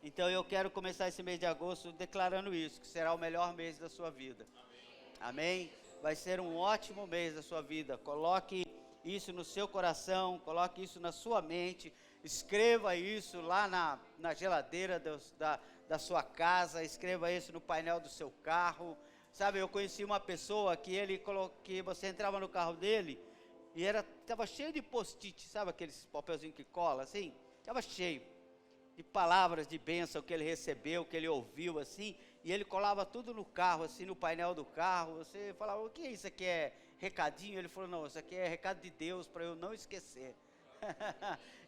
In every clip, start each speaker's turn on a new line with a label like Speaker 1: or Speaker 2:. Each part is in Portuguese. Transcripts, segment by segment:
Speaker 1: Então eu quero começar esse mês de agosto declarando isso, que será o melhor mês da sua vida. Amém? Vai ser um ótimo mês da sua vida. Coloque isso no seu coração, coloque isso na sua mente, escreva isso lá na geladeira da sua casa, escreva isso no painel do seu carro. Sabe, eu conheci uma pessoa que você entrava no carro dele e estava cheio de post-it, sabe aqueles papelzinhos que cola assim? Estava cheio de palavras de bênção que ele recebeu, que ele ouviu assim, e ele colava tudo no carro, assim, no painel do carro. Você falava, o que é isso aqui, é recadinho? Ele falou, não, isso aqui é recado de Deus, para eu não esquecer.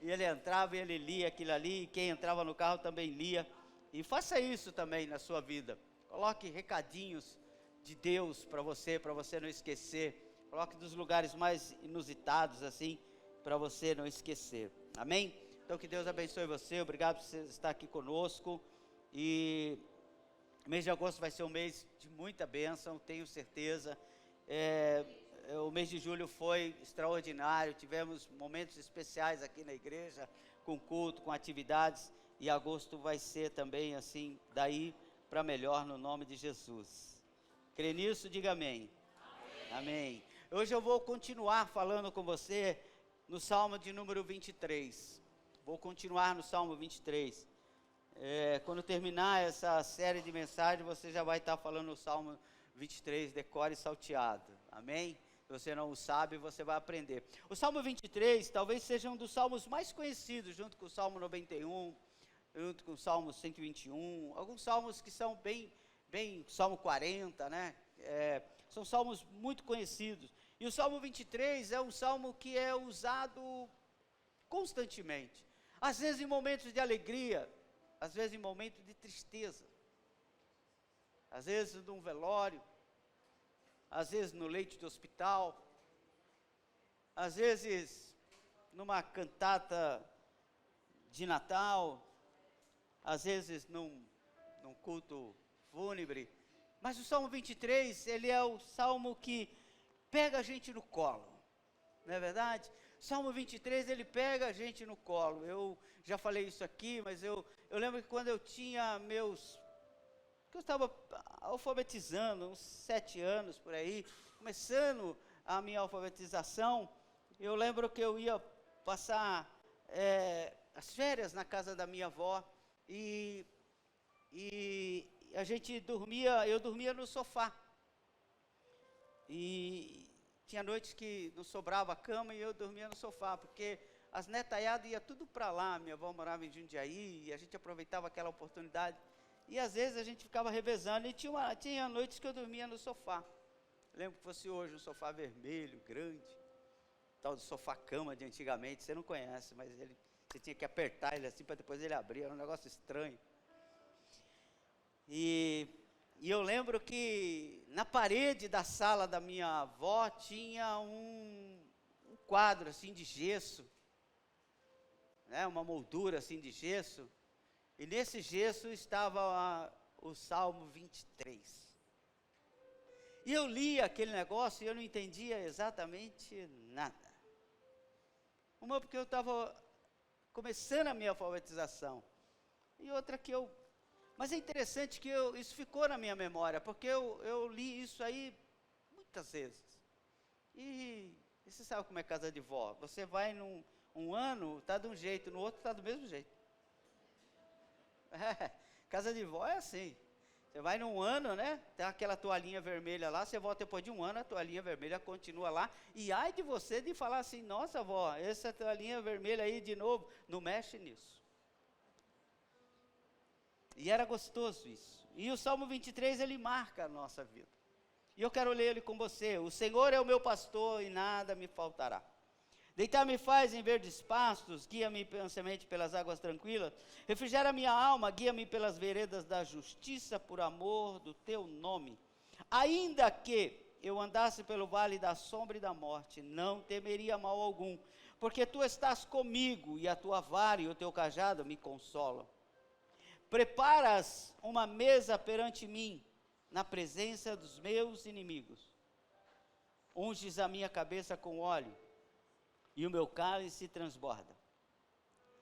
Speaker 1: E ele entrava e ele lia aquilo ali, e quem entrava no carro também lia. E faça isso também na sua vida, coloque recadinhos de Deus para você não esquecer. Coloque dos lugares mais inusitados assim, para você não esquecer, amém? Então que Deus abençoe você, obrigado por você estar aqui conosco. E o mês de agosto vai ser um mês de muita bênção, tenho certeza. O mês de julho foi extraordinário, tivemos momentos especiais aqui na igreja, com culto, com atividades, e agosto vai ser também assim, daí para melhor, no nome de Jesus. Crê nisso? Diga amém. Amém. Hoje eu vou continuar falando com você no Salmo de número 23. Vou continuar no Salmo 23. Quando terminar essa série de mensagens, você já vai estar falando o Salmo 23, decore e salteado. Amém? Se você não o sabe, você vai aprender. O Salmo 23 talvez seja um dos salmos mais conhecidos, junto com o Salmo 91, junto com o Salmo 121, alguns salmos que são bem Salmo 40, né? São salmos muito conhecidos. E o Salmo 23 é um salmo que é usado constantemente. Às vezes em momentos de alegria, às vezes em momentos de tristeza, às vezes num velório, às vezes no leito de hospital, às vezes numa cantata de Natal, às vezes num culto fúnebre. Mas o Salmo 23, ele é o salmo que pega a gente no colo, não é verdade? Salmo 23, ele pega a gente no colo. Eu já falei isso aqui, mas eu lembro que quando eu tinha que eu estava alfabetizando, uns 7 anos por aí, começando a minha alfabetização, eu lembro que eu ia passar as férias na casa da minha avó, e eu dormia no sofá, e tinha noites que não sobrava cama e eu dormia no sofá, porque as netaiadas iam tudo para lá. Minha avó morava em Jundiaí e a gente aproveitava aquela oportunidade, e às vezes a gente ficava revezando, e tinha noites que eu dormia no sofá. Lembro que fosse hoje um sofá vermelho, grande, tal do sofá-cama de antigamente, você não conhece, mas você tinha que apertar ele assim para depois ele abrir, era um negócio estranho. E eu lembro que na parede da sala da minha avó tinha um quadro assim de gesso, né, uma moldura assim de gesso, e nesse gesso estava o Salmo 23. E eu li aquele negócio e eu não entendia exatamente nada. Uma porque eu estava começando a minha alfabetização, e outra que mas é interessante que isso ficou na minha memória, porque eu li isso aí muitas vezes. E você sabe como é casa de vó? Você vai um ano, está de um jeito, no outro está do mesmo jeito. Casa de vó é assim. Você vai num ano, né? Tem aquela toalhinha vermelha lá, você volta depois de um ano, a toalhinha vermelha continua lá. E ai de você de falar assim, nossa vó, essa toalhinha vermelha aí de novo, não mexe nisso. E era gostoso isso. E o Salmo 23, ele marca a nossa vida. E eu quero ler ele com você. O Senhor é o meu pastor e nada me faltará. Deitar-me faz em verdes pastos, guia-me mansamente pelas águas tranquilas. Refrigera minha alma, guia-me pelas veredas da justiça, por amor do teu nome. Ainda que eu andasse pelo vale da sombra e da morte, não temeria mal algum, porque tu estás comigo, e a tua vara e o teu cajado me consolam. Preparas uma mesa perante mim, na presença dos meus inimigos. Unges a minha cabeça com óleo, e o meu cálice transborda.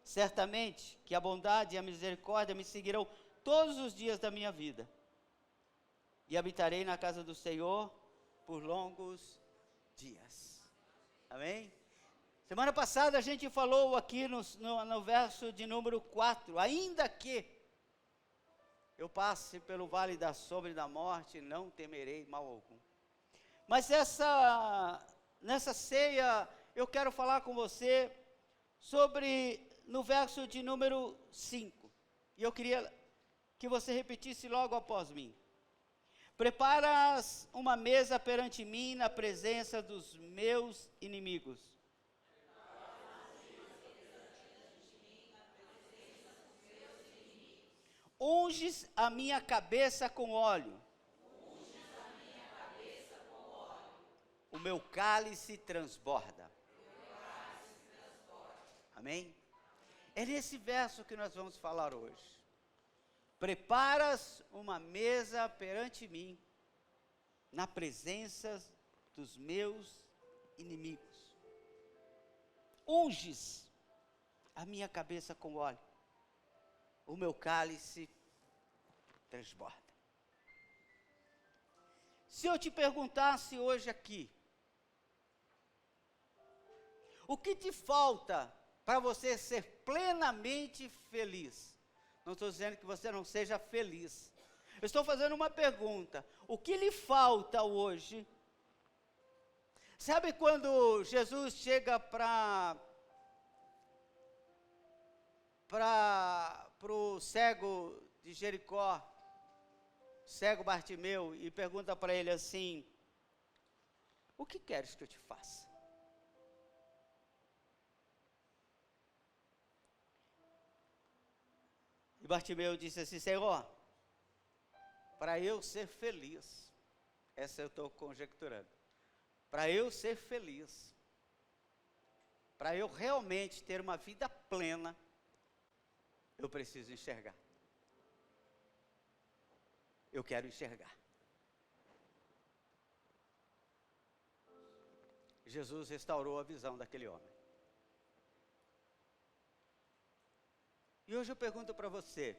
Speaker 1: Certamente que a bondade e a misericórdia me seguirão todos os dias da minha vida, e habitarei na casa do Senhor por longos dias. Amém? Semana passada a gente falou aqui no verso de número 4, ainda que eu passe pelo vale da sombra e da morte, não temerei mal algum. Mas nessa ceia, eu quero falar com você sobre, no verso de número 5, e eu queria que você repetisse logo após mim. Preparas uma mesa perante mim na presença dos meus inimigos. Unges a minha cabeça com óleo. O meu cálice transborda. Amém? É nesse verso que nós vamos falar hoje. Preparas uma mesa perante mim, na presença dos meus inimigos. Unges a minha cabeça com óleo. O meu cálice transborda. Se eu te perguntasse hoje aqui, o que te falta para você ser plenamente feliz? Não estou dizendo que você não seja feliz. Eu estou fazendo uma pergunta. O que lhe falta hoje? Sabe quando Jesus chega para o cego de Jericó, cego Bartimeu, e pergunta para ele assim: o que queres que eu te faça? E Bartimeu disse assim: Senhor, para eu ser feliz, essa eu estou conjecturando, para eu ser feliz, para eu realmente ter uma vida plena, eu preciso enxergar. Eu quero enxergar. Jesus restaurou a visão daquele homem. E hoje eu pergunto para você,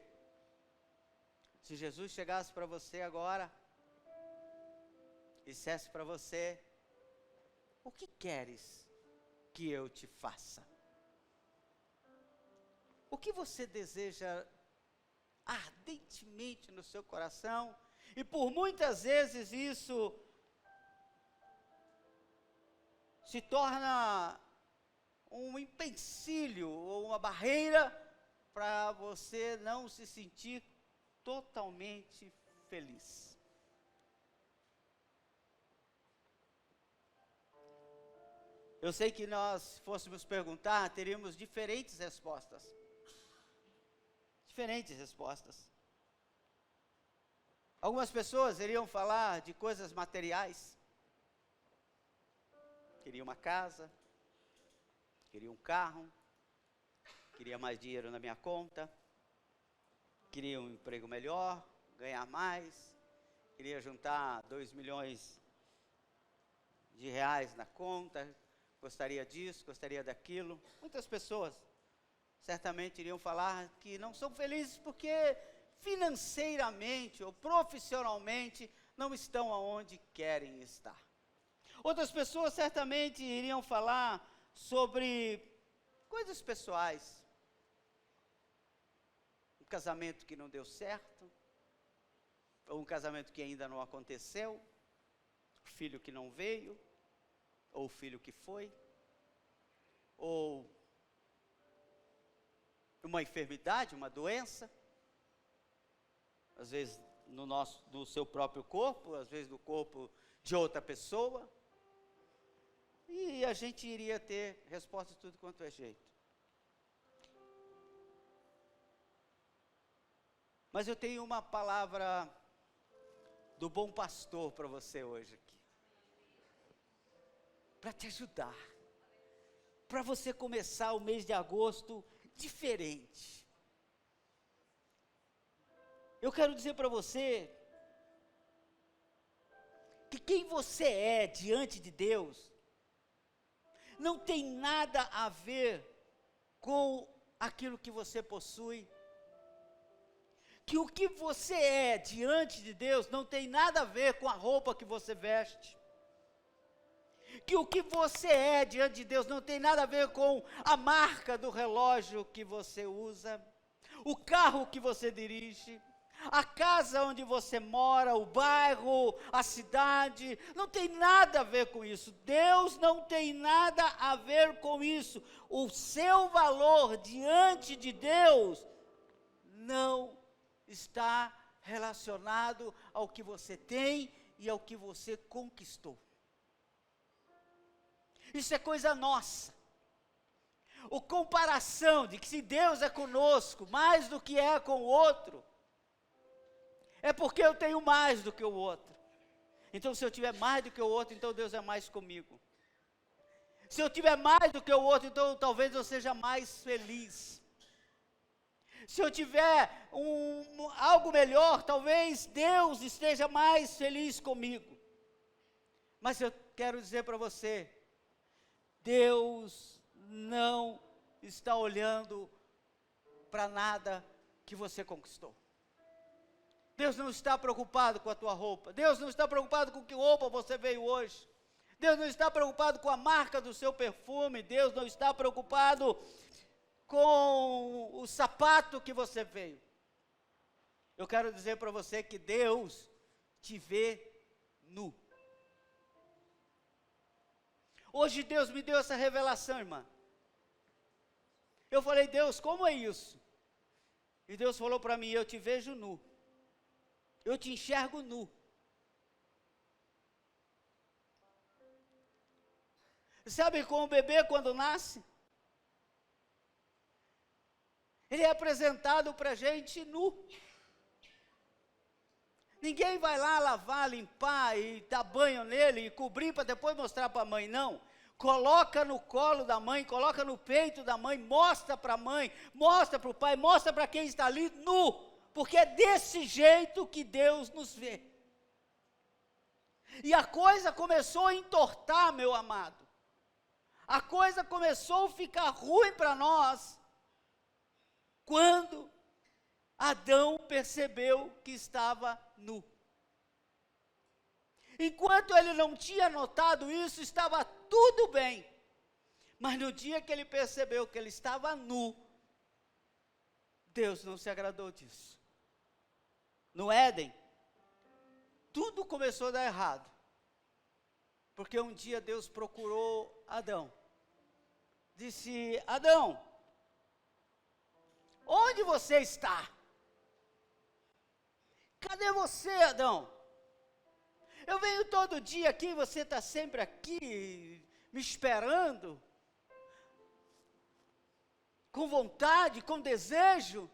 Speaker 1: se Jesus chegasse para você agora, e dissesse para você: o que queres que eu te faça? O que você deseja ardentemente no seu coração, e por muitas vezes isso se torna um empecilho ou uma barreira para você não se sentir totalmente feliz. Eu sei que nós fôssemos perguntar, teríamos diferentes respostas. Diferentes respostas. Algumas pessoas iriam falar de coisas materiais. Queria uma casa, queria um carro, queria mais dinheiro na minha conta, queria um emprego melhor, ganhar mais, queria juntar 2 milhões de reais na conta, gostaria disso, gostaria daquilo. Muitas pessoas certamente iriam falar que não são felizes porque financeiramente ou profissionalmente não estão aonde querem estar. Outras pessoas certamente iriam falar sobre coisas pessoais. Um casamento que não deu certo, ou um casamento que ainda não aconteceu, o filho que não veio, ou o filho que foi, ou uma enfermidade, uma doença, às vezes no seu próprio corpo, às vezes no corpo de outra pessoa, e a gente iria ter resposta de tudo quanto é jeito. Mas eu tenho uma palavra do bom pastor para você hoje aqui, para te ajudar, para você começar o mês de agosto diferente. Eu quero dizer para você que quem você é diante de Deus não tem nada a ver com aquilo que você possui. Que o que você é diante de Deus não tem nada a ver com a roupa que você veste. Que o que você é diante de Deus não tem nada a ver com a marca do relógio que você usa, o carro que você dirige, a casa onde você mora, o bairro, a cidade, não tem nada a ver com isso. Deus não tem nada a ver com isso. O seu valor diante de Deus não está relacionado ao que você tem e ao que você conquistou. Isso é coisa nossa. A comparação de que se Deus é conosco mais do que é com o outro, é porque eu tenho mais do que o outro. Então, se eu tiver mais do que o outro, então Deus é mais comigo. Se eu tiver mais do que o outro, então talvez eu seja mais feliz. Se eu tiver algo melhor, talvez Deus esteja mais feliz comigo. Mas eu quero dizer para você, Deus não está olhando para nada que você conquistou. Deus não está preocupado com a tua roupa. Deus não está preocupado com que roupa você veio hoje. Deus não está preocupado com a marca do seu perfume. Deus não está preocupado com o sapato que você veio. Eu quero dizer para você que Deus te vê nu. Hoje Deus me deu essa revelação, irmã. Eu falei, Deus, como é isso? E Deus falou para mim, eu te vejo nu. Eu te enxergo nu. Sabe como o bebê quando nasce? Ele é apresentado para a gente nu. Ninguém vai lá lavar, limpar e dar banho nele e cobrir para depois mostrar para a mãe, não. Coloca no colo da mãe, coloca no peito da mãe, mostra para a mãe, mostra para o pai, mostra para quem está ali nu. Porque é desse jeito que Deus nos vê. E a coisa começou a entortar, meu amado. A coisa começou a ficar ruim para nós, quando Adão percebeu que estava nu. Enquanto ele não tinha notado isso, estava tudo bem. Mas no dia que ele percebeu que ele estava nu, Deus não se agradou disso. No Éden, tudo começou a dar errado. Porque um dia Deus procurou Adão. Disse, Adão, onde você está? Cadê você, Adão? Eu venho todo dia aqui, você está sempre aqui, me esperando, com vontade, com desejo,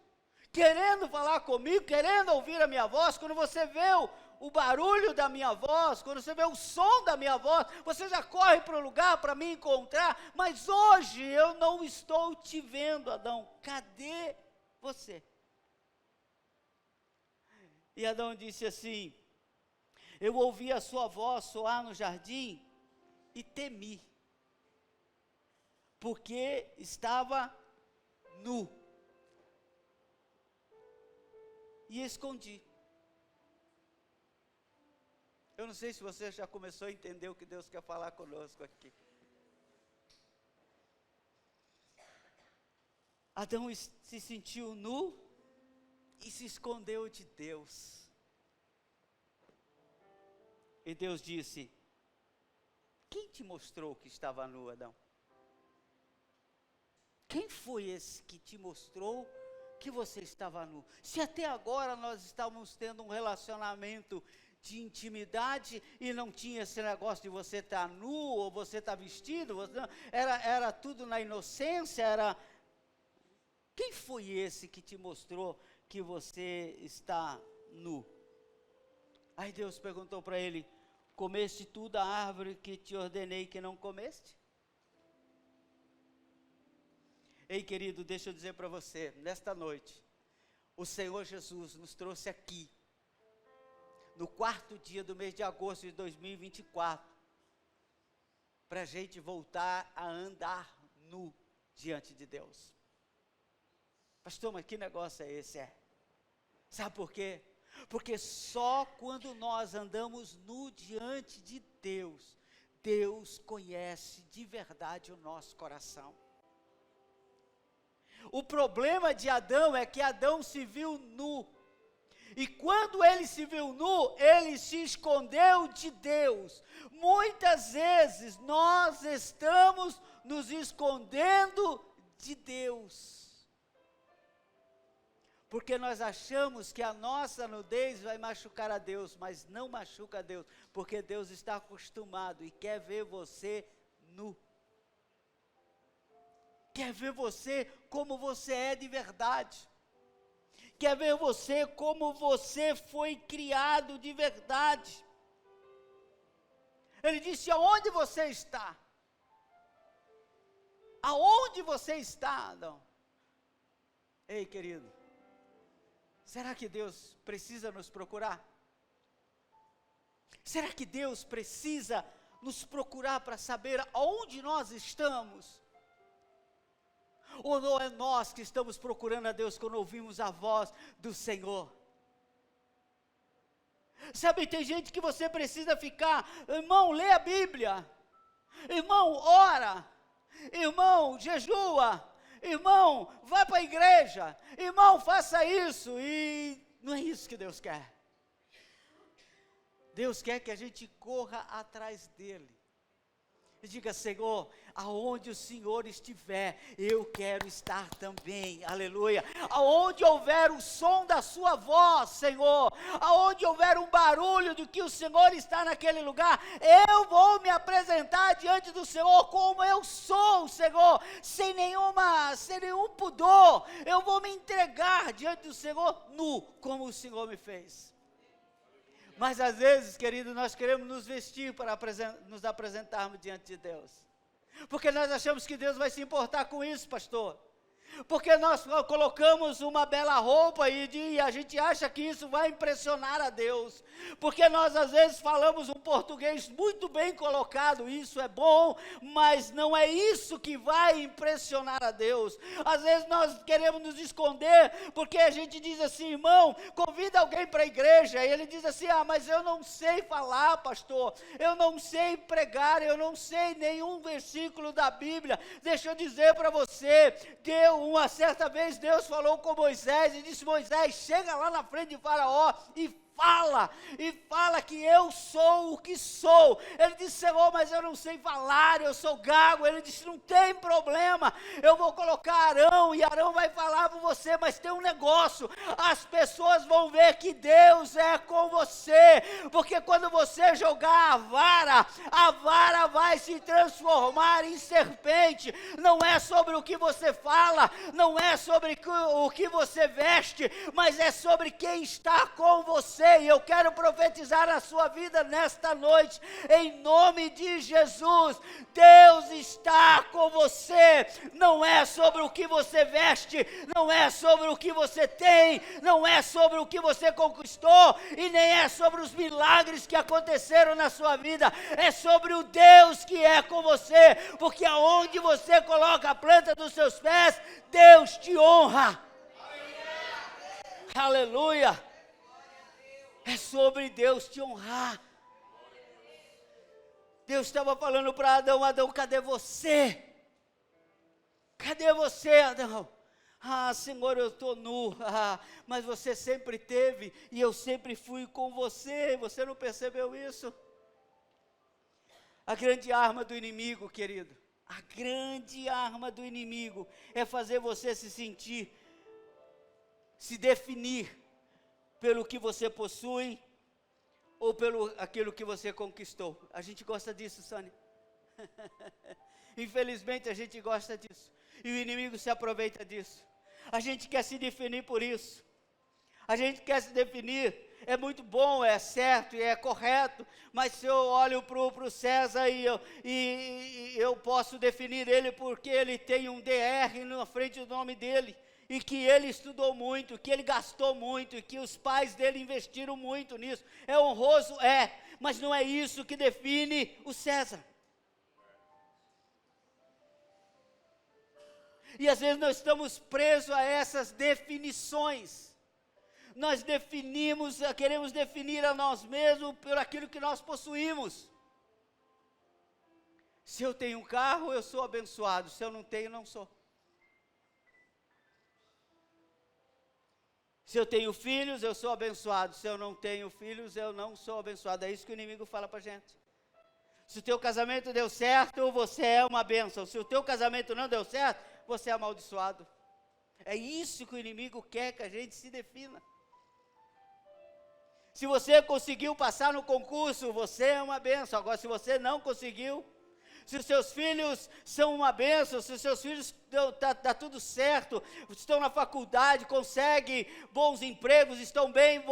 Speaker 1: querendo falar comigo, querendo ouvir a minha voz. Quando você vê o barulho da minha voz, quando você vê o som da minha voz, você já corre para o lugar para me encontrar, mas hoje eu não estou te vendo, Adão, cadê você? E Adão disse assim, eu ouvi a sua voz soar no jardim e temi, porque estava nu, e escondi. Eu não sei se você já começou a entender o que Deus quer falar conosco aqui. Adão se sentiu nu e se escondeu de Deus. E Deus disse, quem te mostrou que estava nu, Adão? Quem foi esse que te mostrou que você estava nu? Se até agora nós estávamos tendo um relacionamento de intimidade e não tinha esse negócio de você estar nu ou você estar vestido, era tudo na inocência, quem foi esse que te mostrou que você está nu? Aí Deus perguntou para ele, comeste tu da árvore que te ordenei que não comeste? Ei, querido, deixa eu dizer para você, nesta noite, o Senhor Jesus nos trouxe aqui, no 4º dia do mês de agosto de 2024, para a gente voltar a andar nu diante de Deus. Pastor, mas que negócio é esse? Sabe por quê? Porque só quando nós andamos nu diante de Deus, Deus conhece de verdade o nosso coração. O problema de Adão é que Adão se viu nu. E quando ele se viu nu, ele se escondeu de Deus. Muitas vezes nós estamos nos escondendo de Deus. Porque nós achamos que a nossa nudez vai machucar a Deus, mas não machuca a Deus, porque Deus está acostumado e quer ver você nu. Quer ver você como você é de verdade. Quer ver você como você foi criado de verdade. Ele disse: aonde você está? Aonde você está, Adão? Ei, querido, será que Deus precisa nos procurar? Será que Deus precisa nos procurar para saber aonde nós estamos? Ou não é nós que estamos procurando a Deus quando ouvimos a voz do Senhor? Sabe, tem gente que você precisa ficar, irmão, lê a Bíblia, irmão, ora, irmão, jejua, irmão, vá para a igreja, irmão, faça isso, e não é isso que Deus quer. Deus quer que a gente corra atrás dEle. E diga: Senhor, aonde o Senhor estiver, eu quero estar também, aleluia. Aonde houver o som da sua voz, Senhor, aonde houver um barulho de que o Senhor está naquele lugar, eu vou me apresentar diante do Senhor como eu sou, Senhor, sem nenhum pudor. Eu vou me entregar diante do Senhor nu, como o Senhor me fez. Mas às vezes, querido, nós queremos nos vestir para nos apresentarmos diante de Deus. Porque nós achamos que Deus vai se importar com isso, pastor. Porque nós colocamos uma bela roupa e a gente acha que isso vai impressionar a Deus. Porque nós às vezes falamos um português muito bem colocado, isso é bom, mas não é isso que vai impressionar a Deus. Às vezes nós queremos nos esconder, porque a gente diz assim: irmão, convida alguém para a igreja, e ele diz assim: mas eu não sei falar, pastor, eu não sei pregar, eu não sei nenhum versículo da Bíblia. Deixa eu dizer para você, uma certa vez Deus falou com Moisés e disse: Moisés, chega lá na frente de Faraó e fala que eu sou o que sou. Ele disse: Senhor, mas eu não sei falar, eu sou gago. Ele disse: não tem problema, eu vou colocar Arão, e Arão vai falar por você, mas tem um negócio, as pessoas vão ver que Deus é com você, porque quando você jogar a vara vai se transformar em serpente. Não é sobre o que você fala, não é sobre o que você veste, mas é sobre quem está com você. E eu quero profetizar na sua vida nesta noite, em nome de Jesus. Deus está com você. Não é sobre o que você veste, não é sobre o que você tem, não é sobre o que você conquistou, e nem é sobre os milagres que aconteceram na sua vida. É sobre o Deus que é com você, porque aonde você coloca a planta dos seus pés, Deus te honra. Aleluia. É sobre Deus te honrar. Deus estava falando para Adão: Adão, cadê você? Cadê você, Adão? Senhor, eu estou nu. Mas você sempre teve, e eu sempre fui com você. Você não percebeu isso? A grande arma do inimigo, querido, a grande arma do inimigo é fazer você se definir pelo que você possui, ou pelo aquilo que você conquistou. A gente gosta disso, Sônia. Infelizmente a gente gosta disso, e o inimigo se aproveita disso. A gente quer se definir por isso. A gente quer se definir, é muito bom, é certo e é correto, mas se eu olho para o César e eu posso definir ele porque ele tem um DR na frente do nome dele, e que ele estudou muito, que ele gastou muito, e que os pais dele investiram muito nisso. É honroso? É, mas não é isso que define o César. E às vezes nós estamos presos a essas definições. Nós queremos definir a nós mesmos por aquilo que nós possuímos. Se eu tenho um carro, eu sou abençoado. Se eu não tenho, não sou. Se eu tenho filhos, eu sou abençoado. Se eu não tenho filhos, eu não sou abençoado. É isso que o inimigo fala para a gente. Se o teu casamento deu certo, você é uma bênção. Se o teu casamento não deu certo, você é amaldiçoado. É isso que o inimigo quer que a gente se defina. Se você conseguiu passar no concurso, você é uma bênção. Agora, se você não conseguiu, se os seus filhos são uma bênção, se os seus filhos tá tudo certo, estão na faculdade, conseguem bons empregos, estão bem,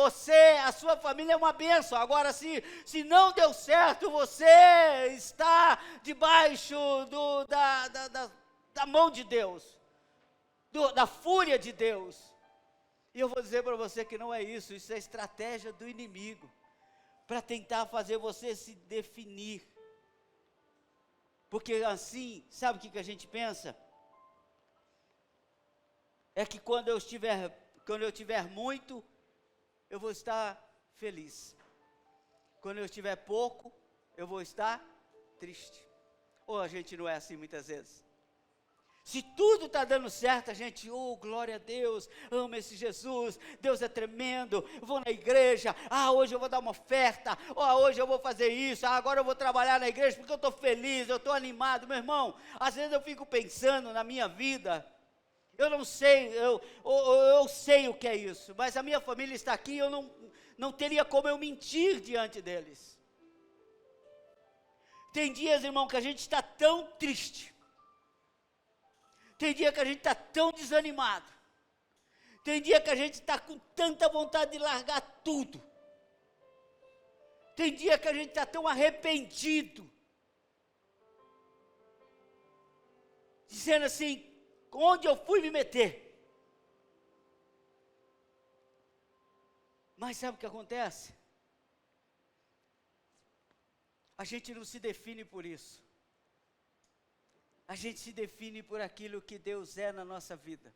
Speaker 1: a sua família é uma bênção. Agora, se não deu certo, você está debaixo da mão de Deus, da fúria de Deus. E eu vou dizer para você que não é isso, isso é estratégia do inimigo, para tentar fazer você se definir. Porque assim, sabe o que a gente pensa? É que quando eu tiver muito, eu vou estar feliz. Quando eu tiver pouco, eu vou estar triste. Ou a gente não é assim muitas vezes? Se tudo está dando certo, a gente, glória a Deus, amo esse Jesus, Deus é tremendo, vou na igreja, hoje eu vou dar uma oferta, hoje eu vou fazer isso, agora eu vou trabalhar na igreja porque eu estou feliz, eu estou animado. Meu irmão, às vezes eu fico pensando na minha vida, eu não sei, eu sei o que é isso, mas a minha família está aqui, eu não teria como eu mentir diante deles. Tem dias, irmão, que a gente está tão triste, tem dia que a gente está tão desanimado. Tem dia que a gente está com tanta vontade de largar tudo. Tem dia que a gente está tão arrependido. Dizendo assim, onde eu fui me meter? Mas sabe o que acontece? A gente não se define por isso. A gente se define por aquilo que Deus é na nossa vida.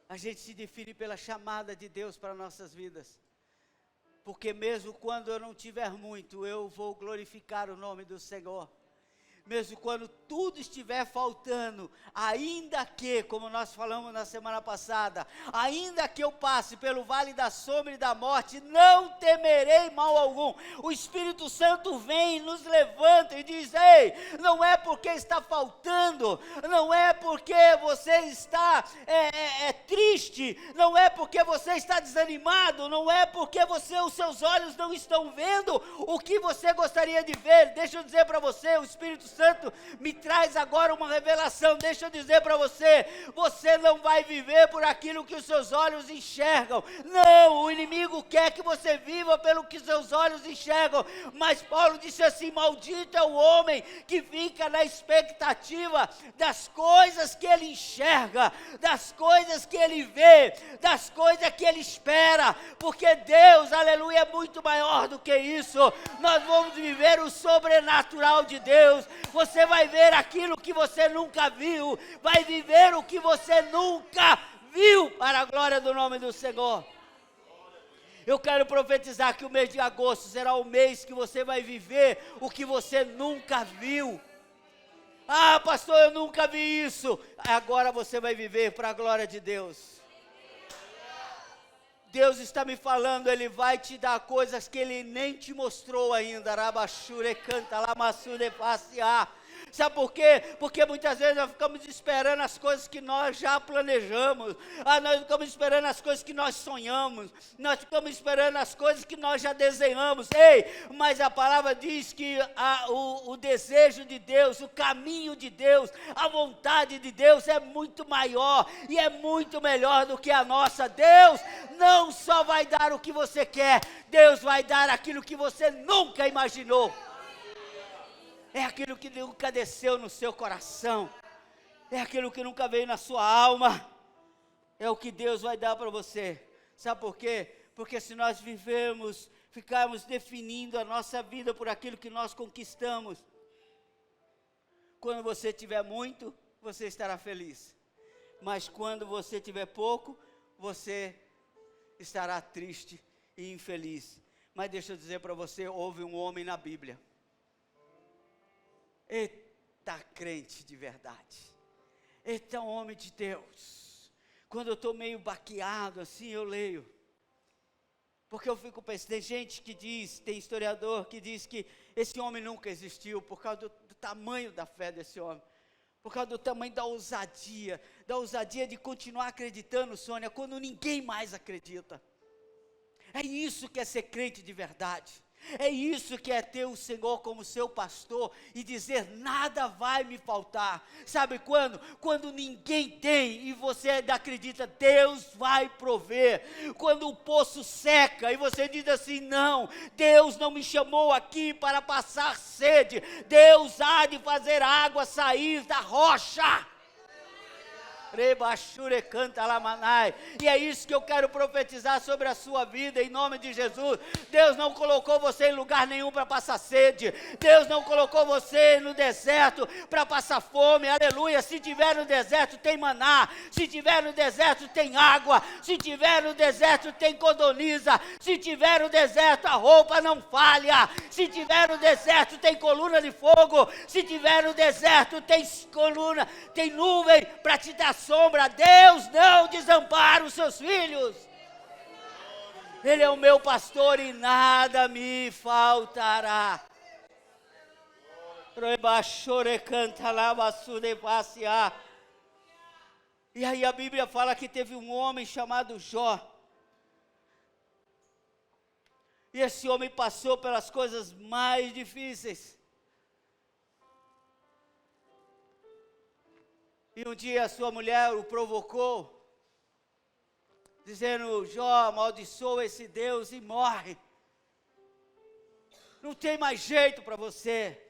Speaker 1: A gente se define pela chamada de Deus para nossas vidas. Porque mesmo quando eu não tiver muito, eu vou glorificar o nome do Senhor. Mesmo quando tudo estiver faltando, ainda que, como nós falamos na semana passada, ainda que eu passe pelo vale da sombra e da morte, não temerei mal algum. O Espírito Santo vem e nos levanta e diz, ei, não é porque está faltando, não é porque você está triste, não é porque você está desanimado, não é porque os seus olhos não estão vendo o que você gostaria de ver. Deixa eu dizer para você, o Espírito Santo me traz agora uma revelação. Deixa eu dizer para você, você não vai viver por aquilo que os seus olhos enxergam. Não, o inimigo quer que você viva pelo que seus olhos enxergam. Mas Paulo disse assim, maldito é o homem que fica na expectativa das coisas que ele enxerga, das coisas que ele vê, das coisas que ele espera, porque Deus, aleluia, é muito maior do que isso. Nós vamos viver o sobrenatural de Deus. Você vai ver aquilo que você nunca viu, vai viver o que você nunca viu, para a glória do nome do Senhor. Eu quero profetizar que o mês de agosto será o mês que você vai viver o que você nunca viu. Pastor, eu nunca vi isso. Agora você vai viver para a glória de Deus. Deus está me falando, Ele vai te dar coisas que Ele nem te mostrou ainda. Rabachure canta, lamassude passear. Sabe por quê? Porque muitas vezes nós ficamos esperando as coisas que nós já planejamos. Nós ficamos esperando as coisas que nós sonhamos. Nós ficamos esperando as coisas que nós já desenhamos. Mas a palavra diz que o desejo de Deus, o caminho de Deus, a vontade de Deus é muito maior e é muito melhor do que a nossa. Deus não só vai dar o que você quer, Deus vai dar aquilo que você nunca imaginou. É aquilo que nunca desceu no seu coração, é aquilo que nunca veio na sua alma, é o que Deus vai dar para você. Sabe por quê? Porque se nós ficarmos definindo a nossa vida por aquilo que nós conquistamos, quando você tiver muito, você estará feliz. Mas quando você tiver pouco, você estará triste e infeliz. Mas deixa eu dizer para você, houve um homem na Bíblia. Eita crente de verdade. Eita homem de Deus. Quando eu estou meio baqueado assim, eu leio. Porque eu fico pensando, tem gente que diz, tem historiador que diz que esse homem nunca existiu por causa do tamanho da fé desse homem. Por causa do tamanho da ousadia de continuar acreditando, Sônia, quando ninguém mais acredita. É isso que é ser crente de verdade. É isso que é ter o Senhor como seu pastor e dizer, nada vai me faltar. Sabe quando? Quando ninguém tem e você ainda acredita, Deus vai prover. Quando o poço seca e você diz assim, não, Deus não me chamou aqui para passar sede. Deus há de fazer água sair da rocha. E é isso que eu quero profetizar sobre a sua vida, em nome de Jesus. Deus não colocou você em lugar nenhum para passar sede. Deus não colocou você no deserto para passar fome, aleluia. Se tiver no deserto tem maná, se tiver no deserto tem água, se tiver no deserto tem codorniza, se tiver no deserto a roupa não falha, se tiver no deserto tem coluna de fogo, se tiver no deserto tem coluna, tem nuvem para te dar sombra. Deus não desampara os seus filhos. Ele é o meu pastor e nada me faltará. E aí a Bíblia fala que teve um homem chamado Jó. E esse homem passou pelas coisas mais difíceis. E um dia a sua mulher o provocou, dizendo, Jó, amaldiçoa esse Deus e morre. Não tem mais jeito para você.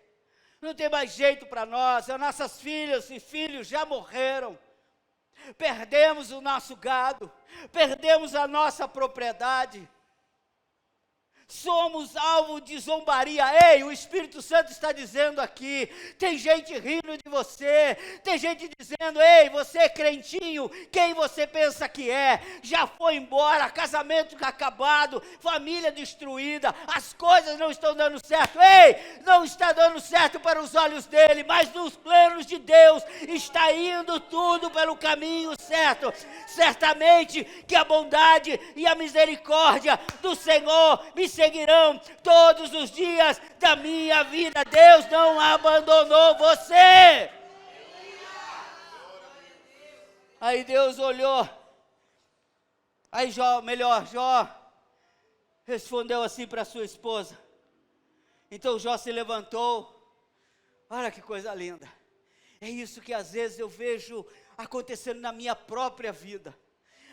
Speaker 1: Não tem mais jeito para nós. As nossas filhas e filhos já morreram. Perdemos o nosso gado. Perdemos a nossa propriedade. Somos alvo de zombaria. Ei, o Espírito Santo está dizendo aqui, tem gente rindo de você, tem gente dizendo, ei, você é crentinho, quem você pensa que é? Já foi embora, casamento acabado, família destruída, as coisas não estão dando certo. Ei, não está dando certo para os olhos dele, mas nos planos de Deus está indo tudo pelo caminho certo. Certamente que a bondade e a misericórdia do Senhor me seguirão todos os dias da minha vida. Deus não abandonou você. Aí Deus olhou. Aí Jó respondeu assim para sua esposa. Então Jó se levantou. Olha que coisa linda. É isso que às vezes eu vejo acontecendo na minha própria vida.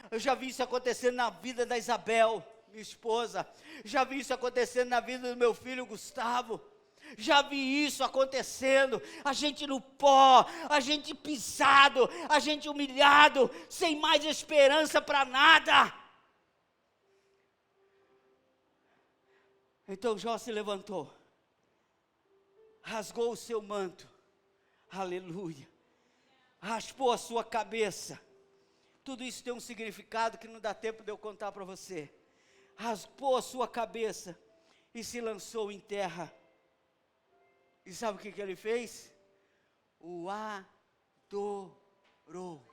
Speaker 1: Eu já vi isso acontecendo na vida da Isabel, minha esposa. Já vi isso acontecendo na vida do meu filho Gustavo. Já vi isso acontecendo, a gente no pó, a gente pisado, a gente humilhado, sem mais esperança para nada. Então Jó se levantou, rasgou o seu manto, aleluia, raspou a sua cabeça. Tudo isso tem um significado que não dá tempo de eu contar para você. Raspou a sua cabeça e se lançou em terra. E sabe o que ele fez? O adorou.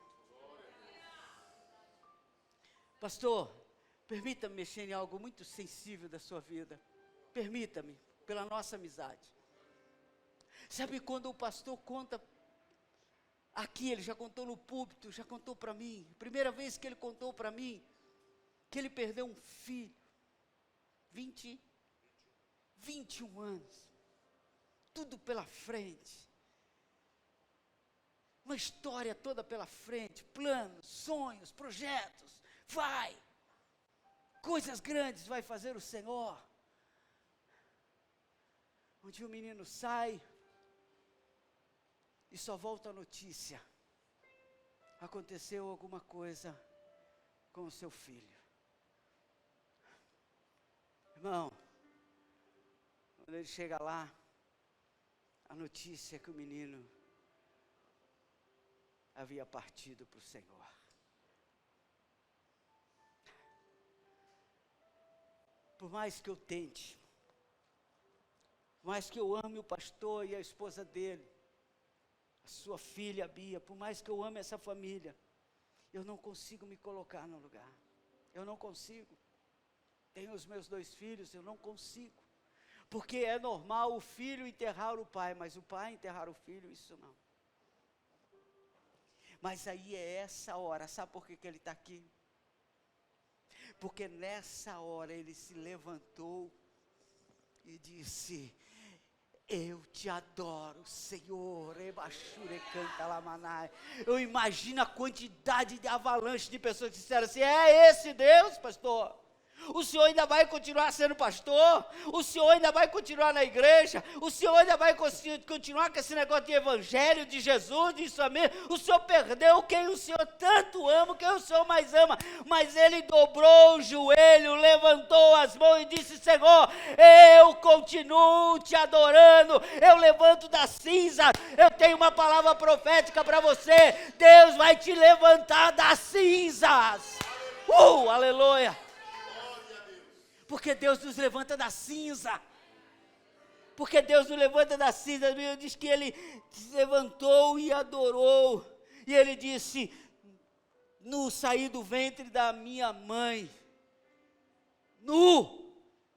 Speaker 1: Pastor, permita-me mexer em algo muito sensível da sua vida. Permita-me, pela nossa amizade. Sabe quando o pastor conta, aqui ele já contou no púlpito, já contou para mim, primeira vez que ele contou para mim, que ele perdeu um filho, 21 anos, tudo pela frente, uma história toda pela frente, planos, sonhos, projetos, coisas grandes vai fazer o Senhor. Um dia o menino sai, e só volta a notícia, aconteceu alguma coisa com o seu filho. Irmão, quando ele chega lá, a notícia é que o menino havia partido para o Senhor. Por mais que eu tente, por mais que eu ame o pastor e a esposa dele, a sua filha, a Bia, por mais que eu ame essa família, eu não consigo me colocar no lugar. Eu não consigo. Tenho os meus 2 filhos, eu não consigo. Porque é normal o filho enterrar o pai, mas o pai enterrar o filho, isso não. Mas aí é essa hora, sabe por que ele está aqui? Porque nessa hora ele se levantou e disse: eu te adoro, Senhor. Eu imagino a quantidade de avalanche de pessoas que disseram assim: é esse Deus, pastor? O senhor ainda vai continuar sendo pastor? O senhor ainda vai continuar na igreja? O senhor ainda vai continuar com esse negócio de evangelho, de Jesus, disso mesmo? O senhor perdeu quem o senhor tanto ama, quem o senhor mais ama. Mas ele dobrou o joelho, levantou as mãos e disse: Senhor, eu continuo te adorando, eu levanto da cinza. Eu tenho uma palavra profética para você: Deus vai te levantar das cinzas. Aleluia! Porque Deus nos levanta da cinza. Porque Deus nos levanta da cinza. A Bíblia diz que ele se levantou e adorou. E ele disse: nu saí do ventre da minha mãe. Nu.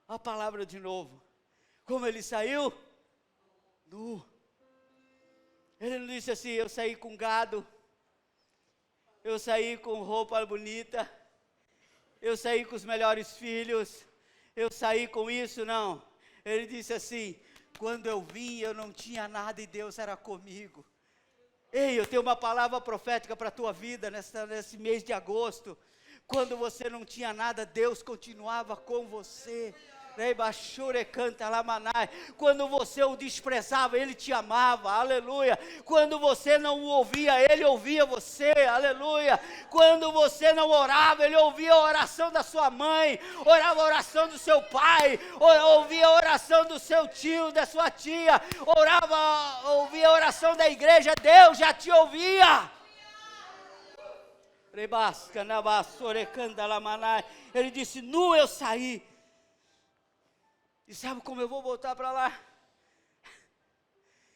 Speaker 1: A palavra de novo. Como ele saiu? Nu. Ele não disse assim: eu saí com gado. Eu saí com roupa bonita. Eu saí com os melhores filhos. Eu saí com isso, não. Ele disse assim: quando eu vim, eu não tinha nada e Deus era comigo. Ei, eu tenho uma palavra profética para a tua vida nesse mês de agosto. Quando você não tinha nada, Deus continuava com você. Quando você o desprezava, Ele te amava, aleluia. Quando você não o ouvia, Ele ouvia você, aleluia. Quando você não orava, Ele ouvia a oração da sua mãe, orava a oração do seu pai, ouvia a oração do seu tio, da sua tia, ouvia a oração da igreja. Deus já te ouvia. Ele disse: nu eu saí. E sabe como eu vou voltar para lá?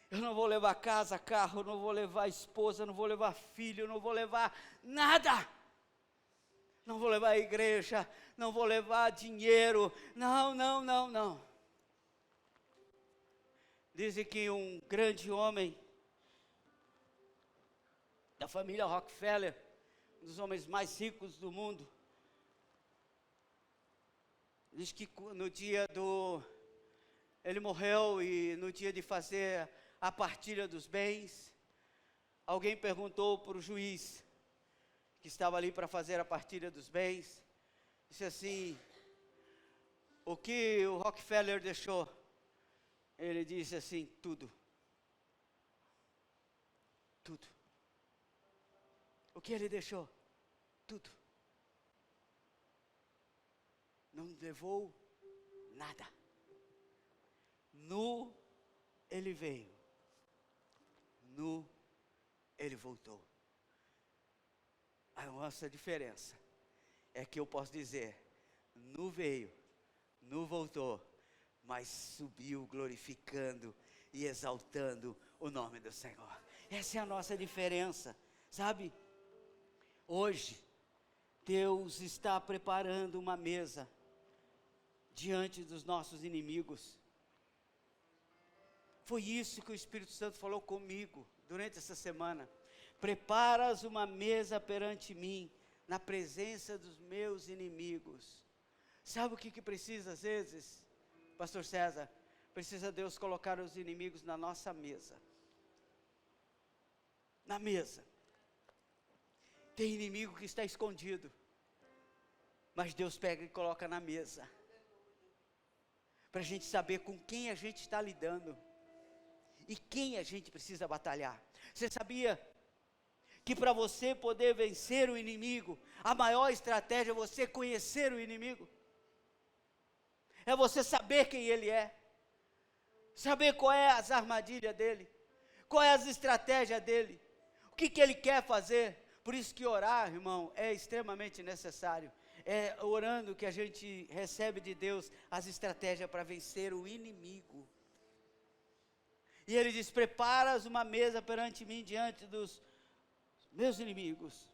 Speaker 1: Eu não vou levar casa, carro, não vou levar esposa, não vou levar filho, não vou levar nada. Não vou levar igreja, não vou levar dinheiro. Não. Dizem que um grande homem da família Rockefeller, um dos homens mais ricos do mundo, diz que no dia ele morreu e no dia de fazer a partilha dos bens, alguém perguntou para o juiz que estava ali para fazer a partilha dos bens, disse assim: o que o Rockefeller deixou? Ele disse assim: tudo. Tudo. O que ele deixou? Tudo. Não levou nada. Nu ele veio. Nu ele voltou. A nossa diferença é que eu posso dizer: nu veio, nu voltou, mas subiu glorificando e exaltando o nome do Senhor. Essa é a nossa diferença, sabe? Hoje, Deus está preparando uma mesa diante dos nossos inimigos. Foi isso que o Espírito Santo falou comigo durante essa semana. Preparas uma mesa perante mim, na presença dos meus inimigos. Sabe o que precisa às vezes, Pastor César? Precisa Deus colocar os inimigos na nossa mesa. Na mesa. Tem inimigo que está escondido, mas Deus pega e coloca na mesa, para a gente saber com quem a gente está lidando, e quem a gente precisa batalhar. Você sabia que para você poder vencer o inimigo, a maior estratégia é você conhecer o inimigo? É você saber quem ele é, saber qual é as armadilhas dele, qual é as estratégias dele, o que Ele quer fazer. Por isso que orar, irmão, é extremamente necessário. É orando que a gente recebe de Deus as estratégias para vencer o inimigo. E Ele diz: preparas uma mesa perante mim, diante dos meus inimigos.